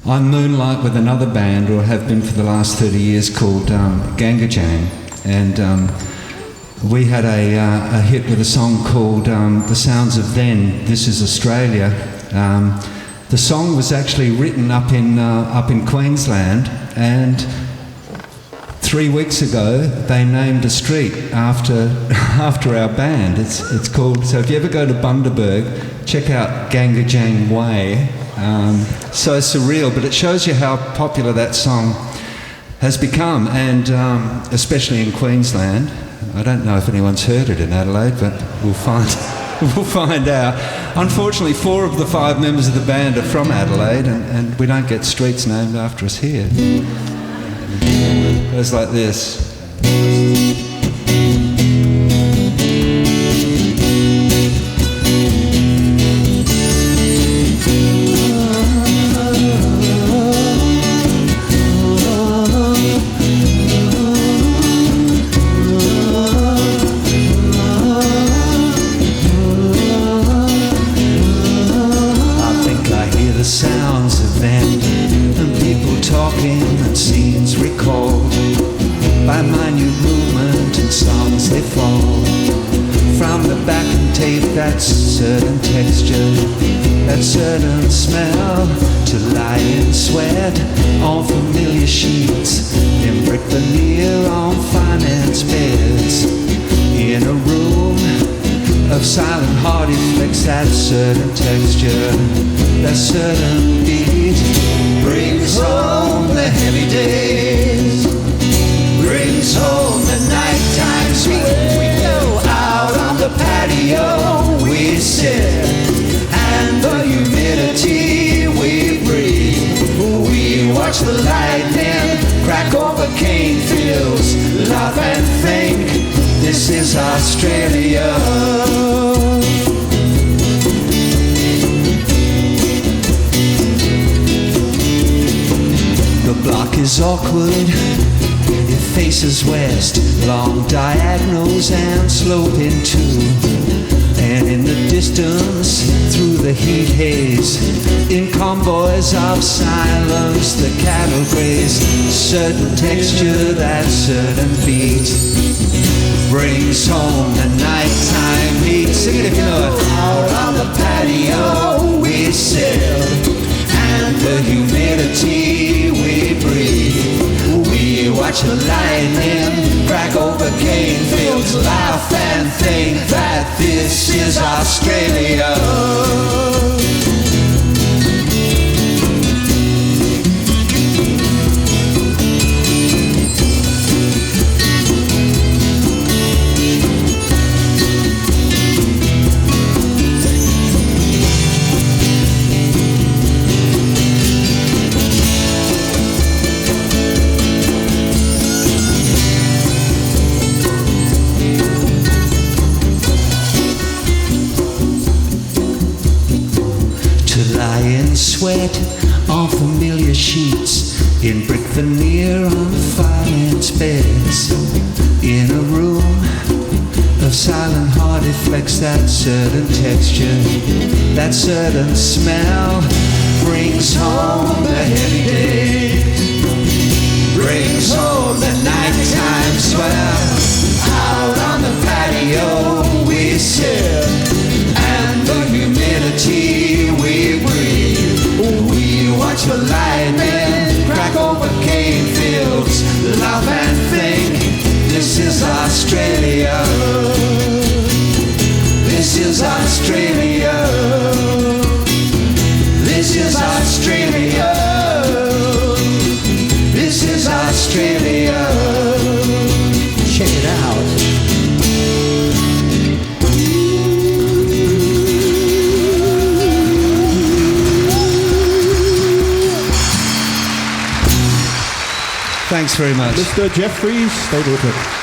I moonlight with another band, or have been for the last 30 years, called Gangajang, and we had a hit with a song called The Sounds of Then, This Is Australia. The song was actually written up in Queensland, and 3 weeks ago they named a street after our band. It's called, so if you ever go to Bundaberg, check out Gangajang Way. So surreal, but it shows you how popular that song has become, and especially in Queensland. I don't know if anyone's heard it in Adelaide, but we'll find out. Unfortunately, 4 of the 5 members of the band are from Adelaide, and we don't get streets named after us here. It goes like this. The sounds of them, and people talking, and scenes recalled by minute movement and songs they fall from the backing tape. That certain texture, that certain smell, to lie in sweat on familiar sheets, in brick veneer on finance beds, in a room of silent hearty flicks. That certain texture, that certain beat brings home the heavy days, brings home the nighttime sweet. We go out on the patio, we sit, and the humidity we breathe. We watch the lightning crack over cane fields, laugh and think, this is Australia. The block is awkward, it faces west, long diagonals and sloping too. And in the distance, through the heat haze, in convoys of silence, the cattle graze. Certain texture, that certain beat brings home the nighttime heat. Sing it if you know it. Out on the patio we sit, and the humidity we breathe. We watch the lightning crack over cane fields, laugh and think that this is Australia. In sweat on familiar sheets, in brick veneer on finance beds, in a room of silent hearty flecks. That certain texture, that certain smell brings home the heavy days, brings home the nighttime swell. Out on the patio we sit, and the humidity we breathe. We watch the lightning crack over cane fields, laugh and think, this is Australia. This is Australia. This is Australia. This is Australia. Check it out. Thanks very much. Mr. Jeffries, stay with it.